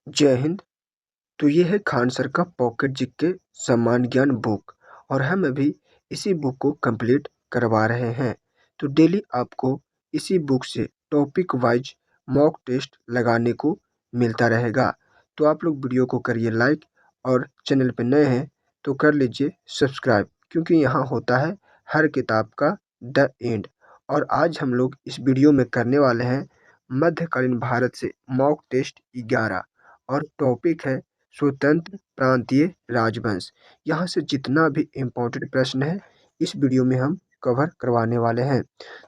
जय हिंद। तो ये है खान सर का पॉकेट जीके सामान्य ज्ञान बुक और हम अभी इसी बुक को कंप्लीट करवा रहे हैं। तो डेली आपको इसी बुक से टॉपिक वाइज मॉक टेस्ट लगाने को मिलता रहेगा। तो आप लोग वीडियो को करिए लाइक और चैनल पर नए हैं तो कर लीजिए सब्सक्राइब, क्योंकि यहाँ होता है हर किताब का द एंड। और आज हम लोग इस वीडियो में करने वाले हैं मध्यकालीन भारत से मॉक टेस्ट 11 और टॉपिक है स्वतंत्र प्रांतीय राजवंश। यहाँ से जितना भी इम्पोर्टेंट प्रश्न है इस वीडियो में हम कवर करवाने वाले हैं।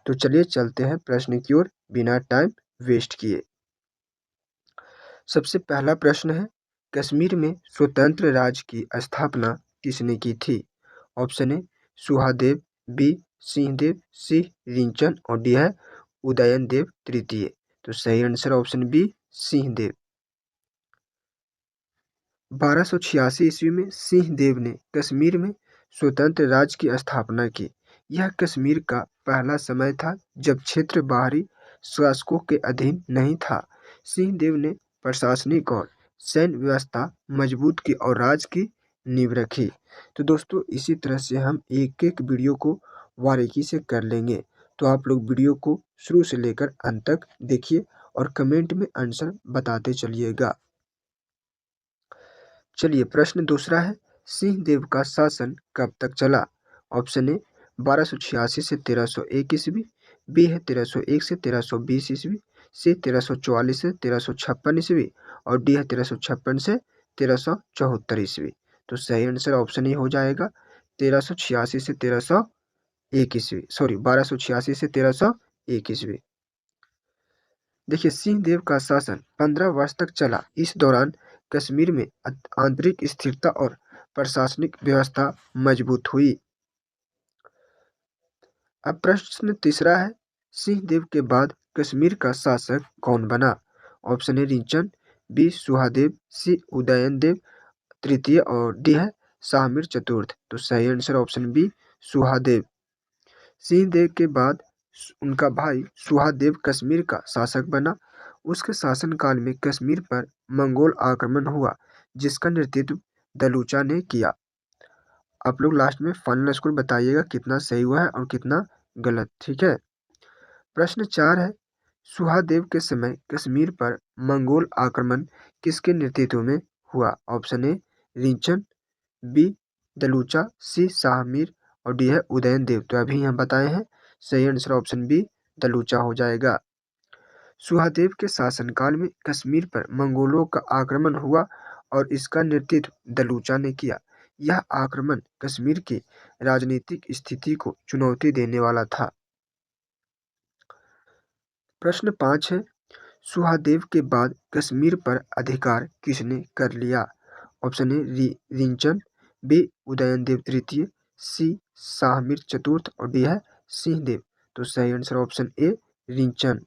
तो चलिए चलते हैं प्रश्न की ओर बिना टाइम वेस्ट किए। सबसे पहला प्रश्न है, कश्मीर में स्वतंत्र राज्य की स्थापना किसने की थी? ऑप्शन ए सुहादेव, बी सिंहदेव, सी रिंचन और डी है उदयनदेव तृतीय। तो सही आंसर ऑप्शन बी सिंहदेव। 1286 ईस्वी में सिंहदेव ने कश्मीर में स्वतंत्र राज्य की स्थापना की। यह कश्मीर का पहला समय था जब क्षेत्र बाहरी शासकों के अधीन नहीं था। सिंहदेव ने प्रशासनिक और सैन्य व्यवस्था मजबूत की और राज्य की नींव रखी। तो दोस्तों इसी तरह से हम एक एक वीडियो को बारीकी से कर लेंगे। तो आप लोग वीडियो को शुरू से लेकर अंत तक देखिए और कमेंट में आंसर बताते चलिएगा। चलिए प्रश्न दूसरा है, सिंहदेव का शासन कब तक चला? ऑप्शन ए 1286 से 1301 ईस्वी, बी है 1301 से 1320 ईस्वी, सी 1344 से 1356 ईस्वी और डी है 1356 से 1374 ईस्वी। तो सही आंसर ऑप्शन ए हो जाएगा 1386 से 1301 ईस्वी, सॉरी 1286 से 1301 ईस्वी। देखिए सिंहदेव का शासन 15 वर्ष तक चला। इस दौरान कश्मीर में आंतरिक स्थिरता और प्रशासनिक व्यवस्था मजबूत हुई। अब प्रश्न तीसरा है, सिंहदेव के बाद कश्मीर का शासक कौन बना? ऑप्शन ए रिंचन, बी सुहादेव, सी उदयनदेव तृतीय और डी है शाहमीर चतुर्थ। तो सही आंसर ऑप्शन बी सुहादेव। सिंहदेव के बाद उनका भाई सुहादेव कश्मीर का शासक बना। उसके शासनकाल में कश्मीर पर मंगोल आक्रमण हुआ, जिसका नेतृत्व दलूचा ने किया। आप लोग लास्ट में फाइनल स्कोर बताइएगा कितना सही हुआ है और कितना गलत, ठीक है। प्रश्न 4 है, सुहादेव के समय कश्मीर पर मंगोल आक्रमण किसके नेतृत्व में हुआ? ऑप्शन ए रिंचन, बी दलूचा, सी शाहमीर और डी है उदयनदेव। तो अभी यहाँ बताए हैं, सही आंसर ऑप्शन बी दलूचा हो जाएगा। सुहादेव के शासनकाल में कश्मीर पर मंगोलों का आक्रमण हुआ और इसका नेतृत्व दलूचा ने किया। यह आक्रमण कश्मीर की राजनीतिक स्थिति को चुनौती देने वाला था। प्रश्न 5 है, सुहादेव के बाद कश्मीर पर अधिकार किसने कर लिया? ऑप्शन ए रिंचन, बी उदयनदेव तृतीय, सी शाहमीर चतुर्थ और डी है सिंहदेव। तो सही आंसर ऑप्शन ए रिंचन।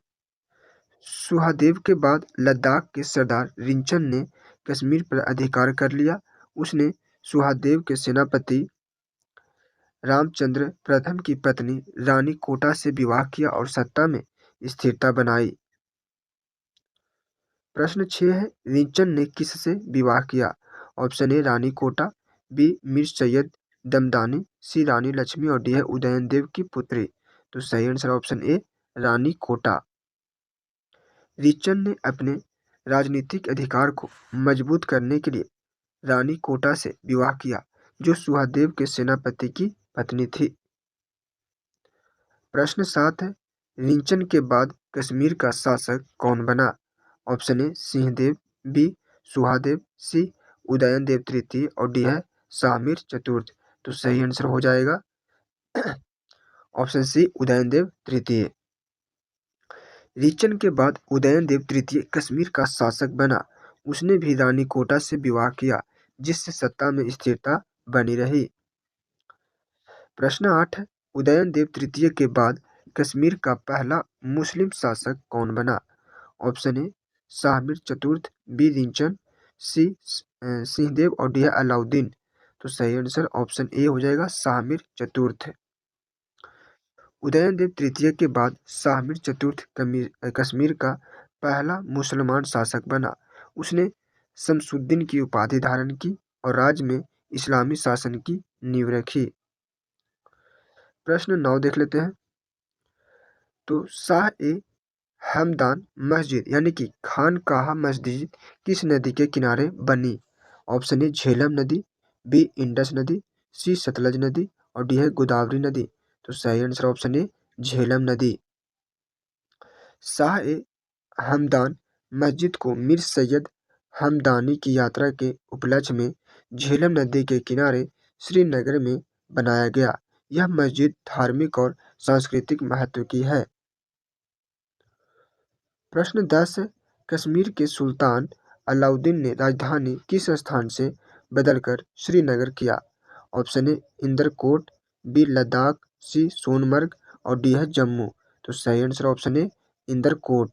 सुहादेव के बाद लद्दाख के सरदार रिंचन ने कश्मीर पर अधिकार कर लिया। उसने सुहादेव के सेनापति रामचंद्र प्रथम की पत्नी रानी कोटा से विवाह किया और सत्ता में स्थिरता बनाई। प्रश्न 6 है, रिंचन ने किससे विवाह किया? Option A Rani Kota, B Mir Syed Damdani, C Rani Lakshmi और डी है उदयनदेव की पुत्री। तो सही answer option A Rani Kota. Rinchan ने अपने राजनीतिक अधिकार को मजबूत करने के लिए रानी कोटा से विवाह किया, जो सुहादेव के सेनापति की पत्नी थी। प्रश्न 7 है, रिंचन के बाद कश्मीर का शासक कौन बना? ऑप्शन ए सिंहदेव, बी सुहादेव, सी उदयनदेव तृतीय और डी है शाहमीर चतुर्थ। तो सही आंसर हो जाएगा ऑप्शन सी उदयनदेव तृतीय। रिंचन के बाद उदयनदेव तृतीय कश्मीर का शासक बना। उसने भी रानी कोटा से विवाह किया, जिससे सत्ता में स्थिरता बनी रही। प्रश्न 8 है, उदयनदेव तृतीय के बाद कश्मीर का पहला मुस्लिम शासक कौन बना? ऑप्शन ए शाहमीर चतुर्थ, बी रिंचन, सी सिंहदेव और डी है अलाउद्दीन। तो सही आंसर ऑप्शन ए हो जाएगा शाहमीर चतुर्थ। उदयनदेव तृतीय के बाद शाहमीर चतुर्थ कश्मीर का पहला मुसलमान शासक बना। उसने शमसुद्दीन की उपाधि धारण की और राज्य में इस्लामी शासन की नींव रखी। प्रश्न 9 देख लेते हैं। तो शाह ए हमदान मस्जिद यानी कि खानकाह मस्जिद किस नदी के किनारे बनी? ऑप्शन ए झेलम नदी, बी इंडस नदी, सी सतलज नदी और डी है गोदावरी नदी। तो सही आंसर ऑप्शन ए झेलम नदी। शाह ए हमदान मस्जिद को मीर सैयद हमदानी की यात्रा के उपलक्ष्य में झेलम नदी के किनारे श्रीनगर में बनाया गया। यह मस्जिद धार्मिक और सांस्कृतिक महत्व की है। प्रश्न 10 है, कश्मीर के सुल्तान अलाउद्दीन ने राजधानी किस स्थान से बदलकर श्रीनगर किया? ऑप्शन ए इंदरकोट, बी लद्दाख, सी सोनमर्ग और डी है जम्मू। तो सही आंसर ऑप्शन ए इंदरकोट।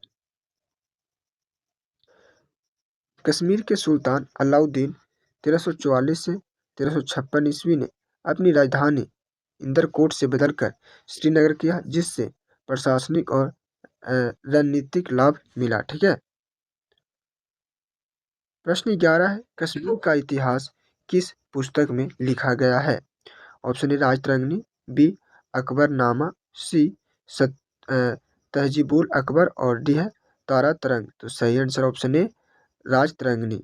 कश्मीर के सुल्तान अलाउद्दीन 1344 से 1356 ईस्वी ने अपनी राजधानी इंदरकोट से बदलकर श्रीनगर किया, जिससे प्रशासनिक और रणनीतिक लाभ मिला। ठीक है। प्रश्न 11 है, कश्मीर का इतिहास किस पुस्तक में लिखा गया है? Option A Rajatarangini, B Akbarnama, C सत तहजीबुल अकबर और डी है तारा तरंग। तो सही answer option A Rajatarangini.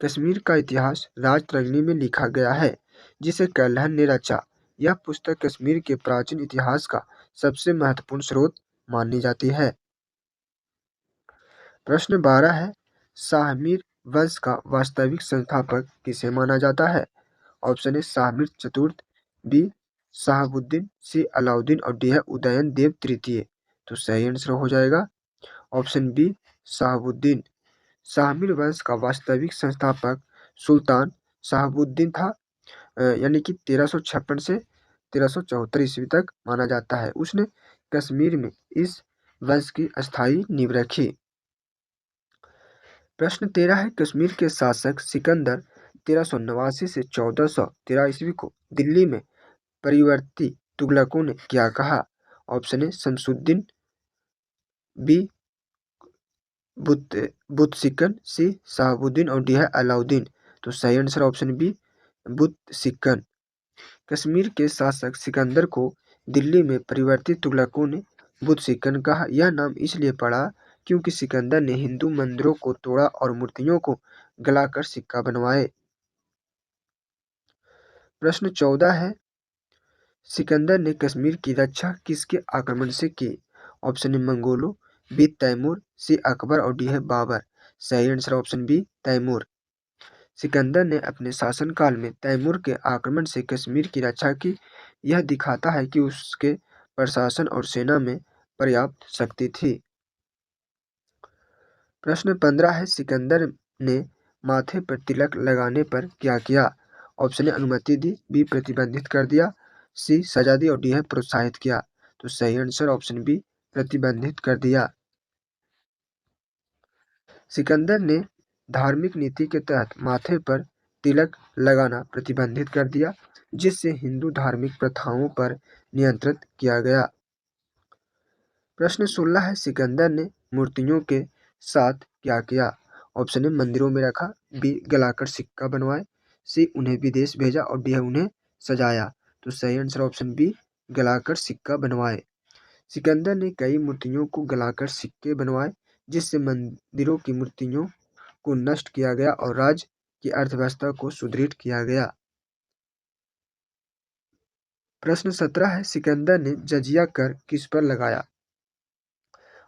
Kashmir का इतिहास राजतरंगिणी में लिखा गया है, जिसे कल्हण ने रचा। यह पुस्तक कश्मीर के प्राचीन इतिहास का सबसे महत्वपूर्ण स्रोत मानी जाती है। प्रश्न 12 है, शाहमीर वंश का वास्तविक संस्थापक किसे माना जाता है? ऑप्शन ए शाहमीर चतुर्थ, बी शहाबुद्दीन, सी अलाउद्दीन और डी है उदयन देव तृतीय। तो सही आंसर हो जाएगा ऑप्शन बी शहाबुद्दीन। शाहमीर वंश का वास्तविक संस्थापक सुल्तान शहाबुद्दीन था, यानी कि 1356 से 1374 ईस्वी तक माना जाता है। उसने कश्मीर में इस वंश की अस्थायी नींव रखी। प्रश्न 13 है, कश्मीर के शासक सिकंदर 1389 से 1413 ईस्वी को दिल्ली में परिवर्ती तुगलकों ने क्या कहा? ऑप्शन ए शमसुद्दीन, बी बुतसिकन, सी शहाबुद्दीन और डी है अलाउद्दीन। तो सही आंसर ऑप्शन बी बुतसिकन। कश्मीर के शासक सिकंदर को दिल्ली में परिवर्तित तुगलकों ने बुतसिकन कहा। यह नाम इसलिए पड़ा क्योंकि सिकंदर ने हिंदू मंदिरों को तोड़ा और मूर्तियों को गलाकर सिक्का बनवाए। प्रश्न 14 है, सिकंदर ने कश्मीर की रक्षा किसके आक्रमण से की? ऑप्शन ए मंगोलों, बी तैमूर, सी अकबर और डी है बाबर। सही answer option B Timur. Sikandar ने अपने शासनकाल में तैमूर के आक्रमण से कश्मीर की रक्षा की। यह दिखाता है कि उसके प्रशासन और सेना में पर्याप्त शक्ति थी। प्रश्न 15 है, सिकंदर ने माथे पर तिलक लगाने पर क्या किया? ऑप्शन ए अनुमति दी, बी प्रतिबंधित कर दिया, सी सजा दी और डी है प्रोत्साहित किया। तो सही आंसर ऑप्शन बी प्रतिबंधित कर दिया। सिकंदर ने धार्मिक नीति के तहत माथे पर तिलक लगाना प्रतिबंधित कर दिया, जिससे हिंदू धार्मिक प्रथाओं पर नियंत्रित किया गया। प्रश्न 16 है, सिकंदर ने मूर्तियों के साथ क्या किया? ऑप्शन ए मंदिरों में रखा, बी गलाकर सिक्का बनवाए, सी उन्हें विदेश भेजा और डी उन्हें सजाया। तो सही आंसर ऑप्शन बी गलाकर सिक्का बनवाए। सिकंदर ने कई मूर्तियों को गलाकर सिक्के बनवाए, जिससे मंदिरों की मूर्तियों को नष्ट किया गया और राज्य की अर्थव्यवस्था को सुदृढ़ किया गया। प्रश्न 17 है, सिकंदर ने जजिया कर किस पर लगाया?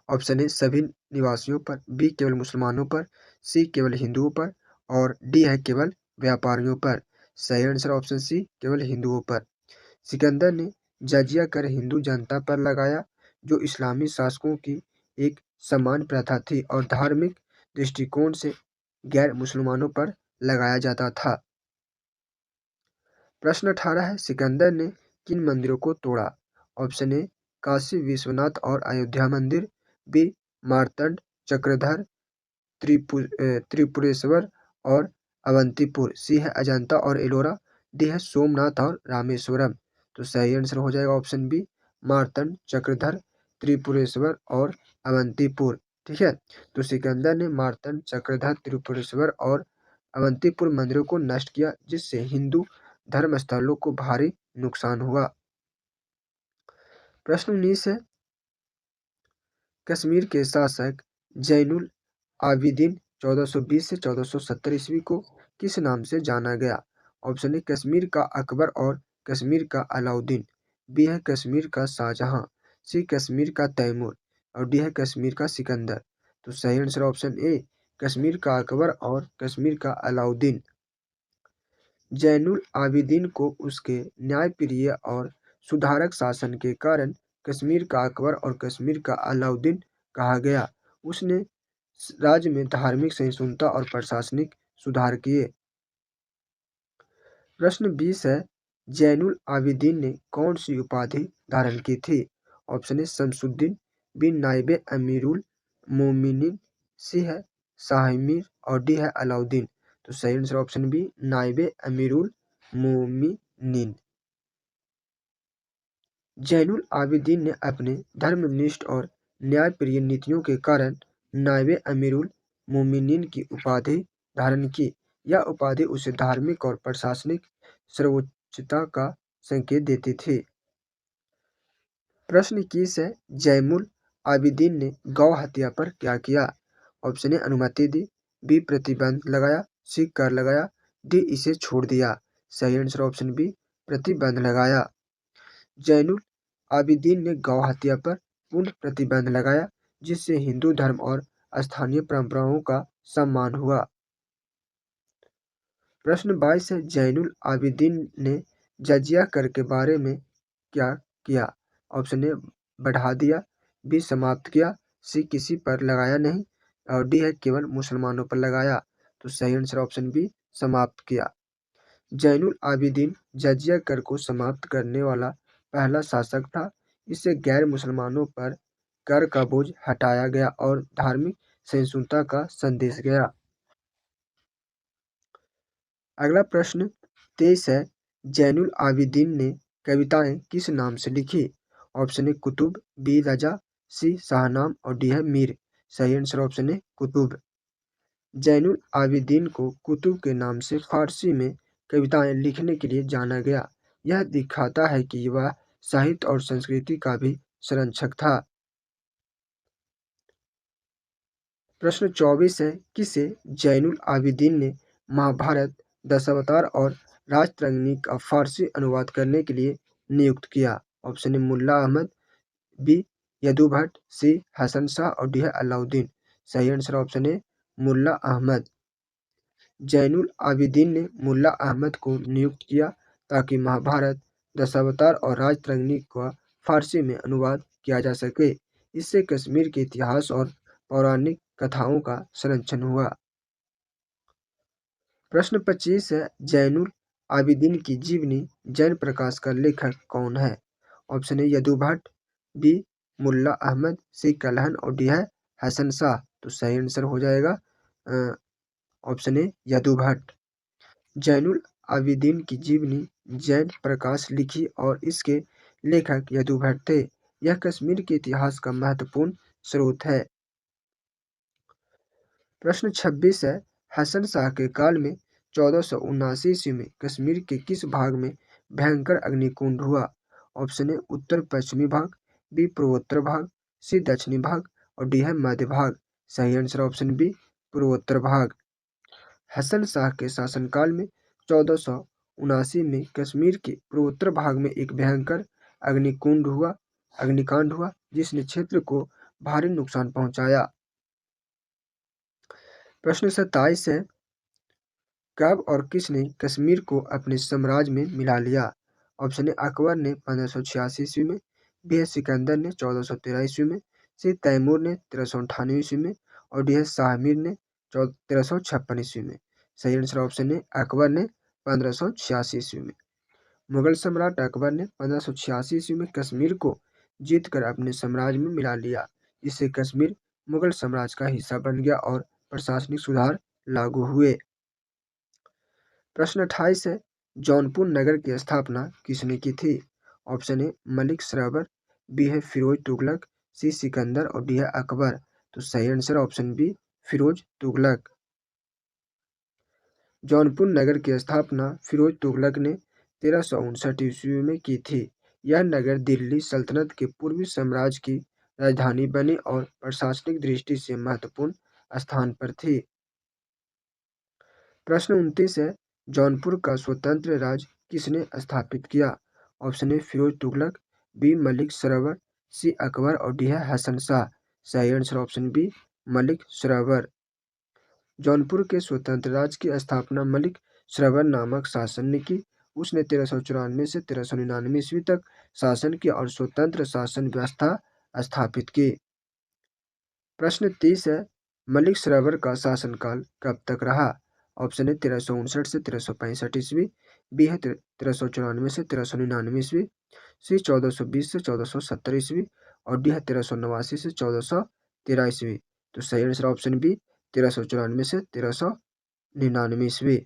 ऑप्शन ए सभी निवासियों पर, बी केवल मुसलमानों पर, सी केवल हिंदुओं पर और डी है केवल व्यापारियों पर। सही आंसर ऑप्शन सी केवल हिंदुओं पर। सिकंदर ने जजिया कर हिंदू जनता पर लगाया, जो इस्लामी शासकों की एक समान प्रथा थी और धार्मिक दृष्टिकोण से गैर मुसलमानों पर लगाया जाता था। प्रश्न 18 है, सिकंदर ने किन मंदिरों को तोड़ा? ऑप्शन ए काशी विश्वनाथ और अयोध्या मंदिर, बी मार्तंड चक्रधर त्रिपुरेश्वर और अवंतीपुर, सी है अजंता और एलोरा, डी है सोमनाथ और रामेश्वरम। तो सही आंसर हो जाएगा ऑप्शन बी मार्तंड चक्रधर त्रिपुरेश्वर और अवंतीपुर। ठीक है। तो सिकंदर ने मार्तंड चक्रधर त्रिपुरेश्वर और अवंतीपुर मंदिरों को नष्ट किया, जिससे हिंदू धर्मस्थलों को भारी नुकसान हुआ। प्रश्न 19 है, कश्मीर के शासक जैनुल आबिदीन 1420 से 1470 ईस्वी को किस नाम से जाना गया? ऑप्शन ए कश्मीर का अकबर और कश्मीर का अलाउद्दीन, बी है कश्मीर का शाहजहां, सी कश्मीर का तैमूर और डी है कश्मीर का सिकंदर। तो सही आंसर ऑप्शन ए कश्मीर का अकबर और कश्मीर का अलाउद्दीन। जैनुल आबिदीन को उसके न्यायप्रिय और सुधारक शासन के कारण कश्मीर का अकबर और कश्मीर का अलाउद्दीन कहा गया। उसने राज्य में धार्मिक सहिष्णुता और प्रशासनिक सुधार किए। प्रश्न 20 है, जैनुल आबिदीन ने कौन सी उपाधि धारण की थी? ऑप्शन ए शमसुद्दीन, बी नाइबे अमीरुल मोमिनीन, सी है शाहमीर और डी है अलाउद्दीन। तो सही answer option B Naibe Amirul Mominin. Zainul Abidin ने अपने धर्मनिष्ठ और न्यायप्रिय नीतियों के कारण नायबे अमीरुल मोमिनीन की उपाधि धारण की। यह उपाधि उसे धार्मिक और प्रशासनिक सर्वोच्चता का संकेत देती थी। प्रश्न 21 है, जैनुल आबिदीन ने गौ हत्या पर क्या किया? ऑप्शन ए अनुमति दी, बी प्रतिबंध लगाया, सी कर लगाया, डी इसे छोड़ दिया। सही आंसर ऑप्शन बी प्रतिबंध लगाया। जैनुल आबिदीन ने गौ हत्या पर पूर्ण प्रतिबंध लगाया, जिससे हिंदू धर्म और स्थानीय परंपराओं का सम्मान हुआ। प्रश्न 22 है, जैनुल आबिदीन ने जजिया कर के बारे में क्या किया? ऑप्शन ए बढ़ा दिया, बी समाप्त किया, सी किसी पर लगाया नहीं और डी है केवल मुसलमानों पर लगाया। तो सही आंसर ऑप्शन बी समाप्त किया। जैनुल आबिदीन जजिया कर को समाप्त करने वाला पहला शासक था। इससे गैर मुसलमानों पर कर का बोझ हटाया गया और धार्मिक सहिष्णुता का संदेश गया। अगला प्रश्न 23 है, जैनुल आबिदीन ने कविताएं किस नाम से लिखी? ऑप्शन ए कुतुब, बी रजा, सी शाहनाम और डी है मीर। सही आंसर ऑप्शन ए कुतुब। जैनुल आबिदीन को कुतुब के नाम से फारसी में कविताएं लिखने के लिए जाना गया। यह दिखाता है कि वह साहित्य और संस्कृति का भी संरक्षक था। प्रश्न 24 है, किसे जैनुल आबिदीन ने महाभारत, दशावतार और राजतरंगिणी का फारसी अनुवाद करने के लिए नियुक्त किया? Option A Mulla Ahmad, B Yadu Bhatt, C Hasan Shah और डी है अलाउद्दीन। सही answer option A Mulla Ahmad. Zainul Abidin ने मुल्ला अहमद को नियुक्त किया ताकि महाभारत, दशावतार और राजतरंगिणी का फारसी में अनुवाद किया जा सके। इससे कश्मीर के इतिहास और पौराणिक कथाओं का संरक्षण हुआ। प्रश्न 25 है, जैनुल आबिदीन की जीवनी जैन प्रकाश का लेखक कौन है? Option A Yadu Bhatt, B Mulla Ahmad, C Kalhana और डी है हसन शाह। तो सही आंसर हो जाएगा ऑप्शन ए यदु भट्ट। जैनुल आबिदीन की जीवनी जैन प्रकाश लिखी और इसके लेखक यदु भट्ट थे। यह कश्मीर के इतिहास का महत्वपूर्ण स्रोत है। प्रश्न 26 है, हसन शाह के काल में 1479 ईस्वी में कश्मीर के किस भाग में भयंकर अग्निकुंड हुआ? ऑप्शन ए उत्तर पश्चिमी भाग, बी पूर्वोत्तर भाग, सी दक्षिणी भाग और डी है मध्य भाग। सही आंसर ऑप्शन बी पूर्वोत्तर भाग। हसन शाह के शासनकाल में 1479 में कश्मीर के पूर्वोत्तर भाग में एक भयंकर अग्निकांड हुआ जिसने क्षेत्र को भारी नुकसान पहुंचाया। प्रश्न 27 है, कब और किसने कश्मीर को अपने साम्राज्य में मिला लिया? ऑप्शन ए अकबर ने 1586 ईस्वी में, बी है सिकंदर ने 1413 ईस्वी में, सी तैमूर ने 1398 ईस्वी में और डी है शाहमीर ने 1356 ईस्वी में। सही आंसर ऑप्शन ए अकबर ने 1586 ईस्वी में। मुगल सम्राट अकबर ने 1586 ईस्वी में कश्मीर को जीतकर अपने साम्राज्य में मिला लिया। इससे कश्मीर मुगल साम्राज्य का हिस्सा बन गया और प्रशासनिक सुधार लागू हुए। प्रश्न 28 है, जौनपुर नगर की स्थापना किसने की थी? Option A Malik Shravan, B है फिरोज तुगलक, सी सिकंदर और डी है अकबर। तो सही answer option B Firoz Tughlaq. Jaunpur नगर की स्थापना फिरोज तुगलक ने 1359 ईस्वी में की थी। यह नगर दिल्ली सल्तनत के पूर्वी साम्राज्य की राजधानी बनी और प्रशासनिक दृष्टि से महत्वपूर्ण स्थान पर थी। प्रश्न 29 है, जौनपुर का स्वतंत्र राज्य किसने स्थापित किया? Option A Firoz Tughlaq, B Malik Shravan, C Akbar और डी है हसन शाह। सही answer option B Malik Shravan. Jaunpur के स्वतंत्र राज्य की स्थापना मलिक श्रवण नामक शासक ने की। उसने 1394 से 1399 ईस्वी तक शासन किया और स्वतंत्र शासन व्यवस्था स्थापित की। प्रश्न 30 है, मलिक श्रवण का शासनकाल कब तक रहा? ऑप्शन है 1359 से 1365 ईस्वी, बी है 1394 से 1399 ईस्वी, सी 1420 से 1470 ईस्वी और डी है 1389 से 1413 ईस्वी। तो सही आंसर ऑप्शन बी 1394 से 1399 ईस्वी।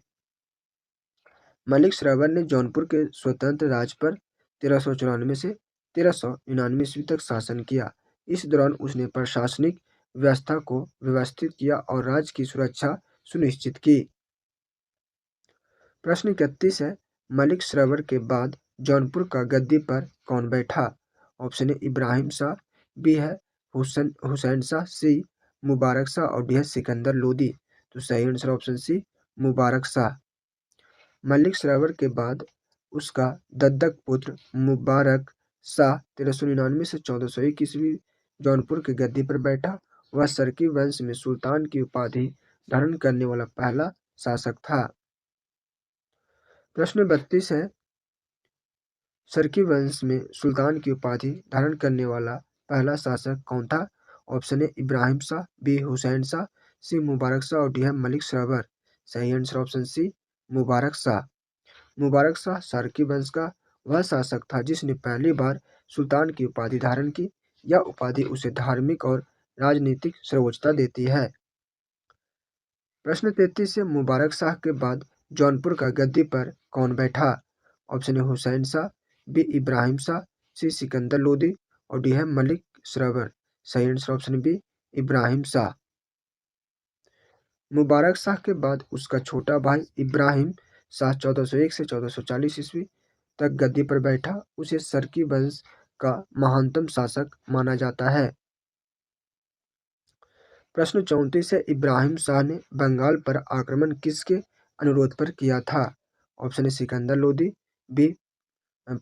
मलिक श्रवण ने जौनपुर के स्वतंत्र राज्य पर 1394 से 1399 ईस्वी तक शासन किया। इस दौरान उसने प्रशासनिक व्यवस्था को व्यवस्थित किया और राज्य की सुरक्षा सुनिश्चित की। प्रश्न 31 है, मलिक श्रवण के बाद जौनपुर का गद्दी पर कौन बैठा? Option A Ibrahim Shah, B है हुसैन शाह, सी मुबारक शाह और डी है सिकंदर लोदी। तो सही answer option C Mubarak Shah. Malik श्रवण के बाद उसका दद्दक पुत्र मुबारक शाह 1399 से 1401 ईस्वी जौनपुर की गद्दी पर बैठा। वह सरकी वंश में सुल्तान की उपाधि धारण करने वाला पहला शासक था। प्रश्न 32 है, सरकी वंश में सुल्तान की उपाधि धारण करने वाला पहला शासक कौन था? Option A Ibrahim Shah, B Hussain Shah, C Mubarak Shah और डी है मलिक श्रवण। सही answer option C Mubarak Shah. Mubarak Shah Sharqi वंश का वह शासक था जिसने पहली बार सुल्तान की उपाधि धारण की। यह उपाधि उसे धार्मिक और राजनीतिक सर्वोच्चता देती है। प्रश्न 33 से मुबारक शाह के बाद जौनपुर का गद्दी पर कौन बैठा? Option A Hussain Shah, B Ibrahim Shah, C Sikandar Lodi और डी है मलिक श्रवण। सही answer option B Ibrahim Shah. Mubarak Shah के बाद उसका छोटा भाई इब्राहिम शाह 1401 से 1440 ईस्वी तक गद्दी पर बैठा। उसे सरकी वंश का महानतम शासक माना जाता है। प्रश्न 34 है, इब्राहिम शाह ने बंगाल पर आक्रमण किसके अनुरोध पर किया था? Option A Sikandar Lodi, B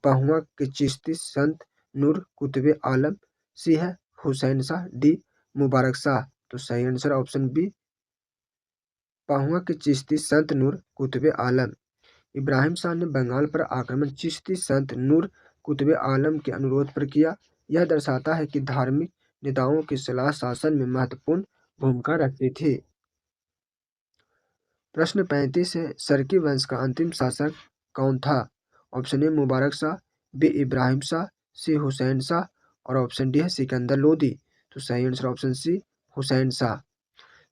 Pahua के चिश्ती संत नूर कुतुब आलम, सी है हुसैन शाह, डी मुबारक शाह। तो सही आंसर ऑप्शन बी पहुआ के चिश्ती संत नूर कुतुब आलम। इब्राहिम शाह ने बंगाल पर आक्रमण चिश्ती संत नूर कुतुब आलम के अनुरोध पर किया। यह दर्शाता है कि धार्मिक नेताओं की सलाह शासन में महत्वपूर्ण भूमिका रखती थी। प्रश्न 35 है, सरकी वंश का अंतिम शासक कौन था? Option A Mubarak Shah, B Ibrahim Shah, C Hussain Shah और ऑप्शन डी है सिकंदर लोदी। तो सही answer option C Hussain Shah.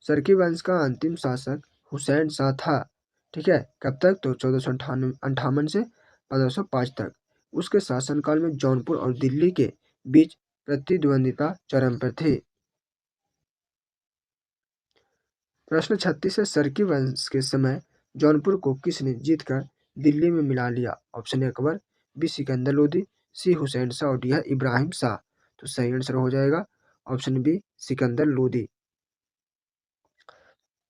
Sharqi वंश का अंतिम शासक हुसैन शाह था। ठीक है, कब तक? तो 1458 से 1505 तक। उसके शासनकाल में जौनपुर और दिल्ली के बीच प्रतिद्वंदिता चरम पर थी। प्रश्न 36 है, सरकी वंश के समय जौनपुर को किसने जीतकर दिल्ली में मिला लिया? Option A Akbar, B Sikandar Lodi, C Hussain Shah और डी है इब्राहिम शाह। तो सही आंसर हो जाएगा ऑप्शन बी सिकंदर लोदी।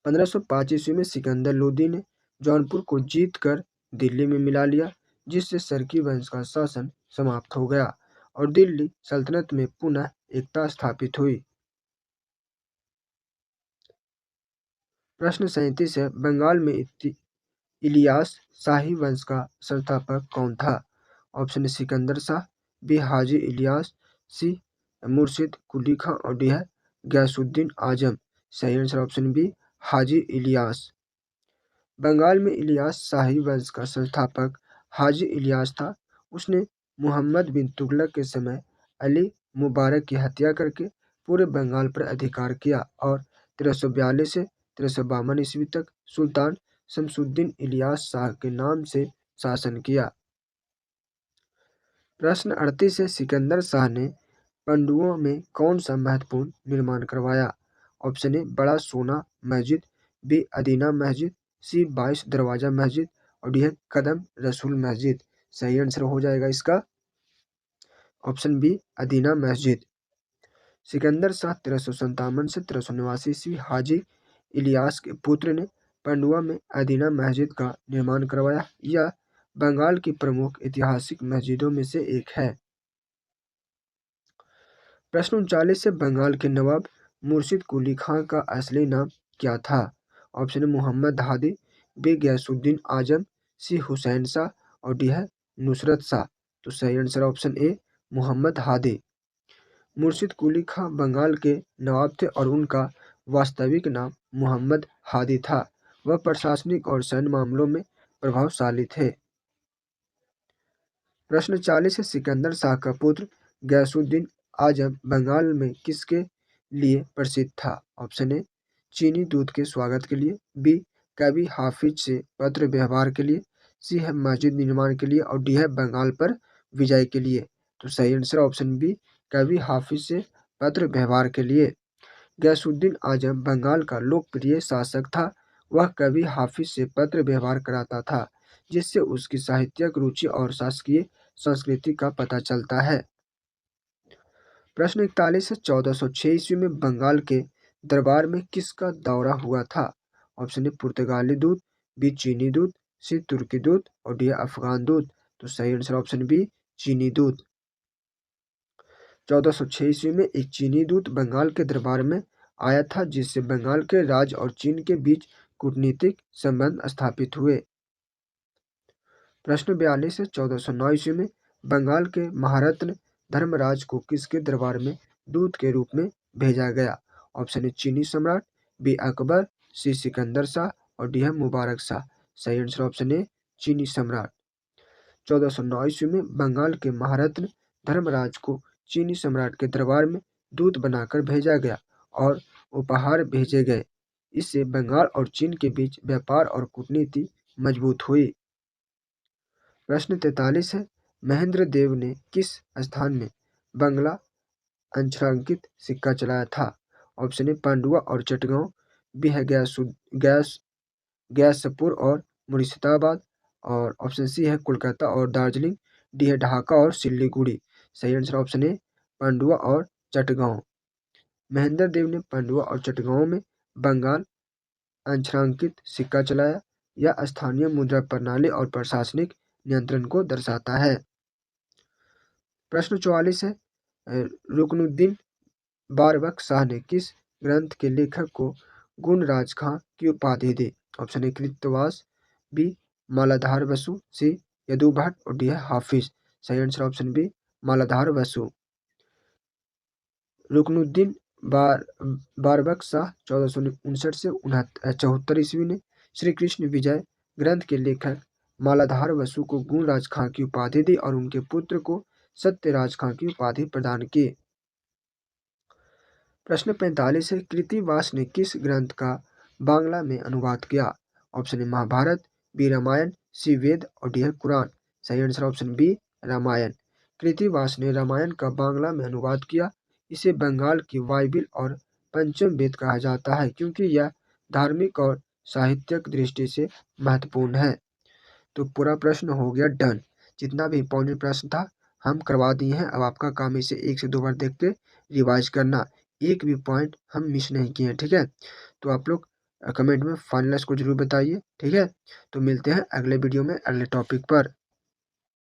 1505 ईस्वी में सिकंदर लोदी ने जौनपुर को जीतकर दिल्ली में मिला लिया, जिससे सरकी वंश का शासन समाप्त हो गया और दिल्ली सल्तनत में पुनः एकता स्थापित हुई। प्रश्न 37 है, बंगाल में इलियास शाही वंश का संस्थापक कौन था? Option A Sikandar Shah, B Haji Ilyas, C Murshid Quli Khan और डी है गयासुद्दीन आजम। सही answer option B Haji Ilyas. Bengal में इलियास शाही वंश का संस्थापक हाजी इलियास था। उसने मुहम्मद बिन तुगलक के समय अली मुबारक की हत्या करके पूरे बंगाल पर अधिकार किया और 1342 से 1352 ईस्वी तक सुल्तान शमसुद्दीन इलियास शाह के नाम से शासन किया। प्रश्न 38 है, सिकंदर शाह ने पंडुओं में कौन सा महत्वपूर्ण निर्माण करवाया? ऑप्शन ए बड़ा सोना मस्जिद, बी अदीना मस्जिद, सी 22 दरवाजा मस्जिद और डी है कदम रसूल मस्जिद। सही आंसर हो जाएगा इसका ऑप्शन बी अदीना मस्जिद। सिकंदर शाह 1357 से 1389 ईस्वी हाजी इलियास के पुत्र ने पंडुआ में अदीना मस्जिद का निर्माण करवाया। यह बंगाल की प्रमुख ऐतिहासिक मस्जिदों में से एक है। प्रश्न 39 से बंगाल के नवाब मुर्शिद कुली खां का असली नाम क्या था? ऑप्शन है मोहम्मद हादी, बी गयासुद्दीन आजम, सी हुसैन शाह और डी है नुसरत शाह। तो सही answer option A Mohammad Hadi. Murshid Quli खां बंगाल के नवाब थे और उनका वास्तविक नाम मोहम्मद हादी था। वह प्रशासनिक और सैन्य मामलों में प्रभावशाली थे। प्रश्न 40 है सिकंदर शाह का पुत्र गयासुद्दीन आजम बंगाल में किसके लिए प्रसिद्ध था? ऑप्शन ए चीनी दूध के स्वागत के लिए, बी कवि हाफिज से पत्र व्यवहार के लिए, सी है मस्जिद निर्माण के लिए और डी है बंगाल पर विजय के लिए। तो सही आंसर ऑप्शन बी कवि हाफिज से पत्र व्यवहार के लिए। गयासुद्दीन आजम बंगाल का लोकप्रिय शासक था। वह कवि हाफिज से पत्र व्यवहार कराता था, जिससे उसकी साहित्यिक रुचि और शासकीय संस्कृति का पता चलता है। प्रश्न 41 है 1406 ईस्वी में बंगाल के दरबार में किसका दौरा हुआ था? ऑप्शन ए पुर्तगाली दूत, बी चीनी दूत, सी तुर्की दूत और डी अफगान दूत। तो सही आंसर ऑप्शन बी चीनी दूत। 1406 ईस्वी में एक चीनी दूत बंगाल के दरबार में आया था, जिससे बंगाल के राज और चीन के बीच कूटनीतिक संबंध स्थापित हुए। प्रश्न 42 है 1409 ईस्वी में बंगाल के महारत्न धर्मराज को किसके दरबार में दूत के रूप में भेजा गया? ऑप्शन ए चीनी सम्राट, बी अकबर, सी सिकंदर शाह और डी है मुबारक शाह। सही आंसर ऑप्शन ए चीनी सम्राट। 1409 ईस्वी में बंगाल के महारत्न धर्मराज को चीनी सम्राट के दरबार में दूत बनाकर भेजा गया और उपहार भेजे गए। इससे बंगाल और चीन के बीच व्यापार और कूटनीति मजबूत हुई। प्रश्न 43 है महेंद्र देव ने किस स्थान में बंगला अंशांकित सिक्का चलाया था? ऑप्शन ए पांडुआ और चटगांव, बी है गयासपुर और मुर्शिदाबाद और ऑप्शन सी है कोलकाता और दार्जिलिंग, डी है ढाका और सिलीगुड़ी। सही आंसर ऑप्शन ए पांडुआ और चटगांव। महेंद्र देव ने पांडुआ और चटगांव में बंगाल अंशांकित सिक्का चलाया। यह स्थानीय मुद्रा प्रणाली और प्रशासनिक नियंत्रण को दर्शाता है। प्रश्न 44 है रुकनुद्दीन बारबक शाह ने किस ग्रंथ के लेखक को गुणराज खां की उपाधि दी? Option A Krittivas, B Maladhar Basu, C Yadu Bhatt और डी है हाफिज। सही answer option B Maladhar Basu. Ruknuddin Barbak Shah 1459 से 74 ईस्वी ने श्री कृष्ण विजय ग्रंथ के लेखक मालाधार बसु को गुणराज खां की उपाधि दी और उनके पुत्र को सत्यराज खां की उपाधि प्रदान की। प्रश्न 45 है कृतिवास ने किस ग्रंथ का बांग्ला में अनुवाद किया? Option A Mahabharata, B Ramayana, C Veda और डी है कुरान। सही answer option B Ramayana. Krittivas ने रामायण का बांग्ला में अनुवाद किया। इसे बंगाल की बाइबिल और पंचम वेद कहा जाता है, क्योंकि यह धार्मिक और साहित्यिक दृष्टि से महत्वपूर्ण है। तो पूरा प्रश्न हो गया डन। जितना भी इंपॉर्टेंट प्रश्न था हम करवा दिए हैं। अब आपका काम इसे 1 से 2 बार देख के रिवाइज करना। एक भी पॉइंट हम मिस नहीं किए हैं, ठीक है? तो आप लोग कमेंट में फाइनल को जरूर बताइए, ठीक है? तो मिलते हैं अगले वीडियो में अगले टॉपिक पर।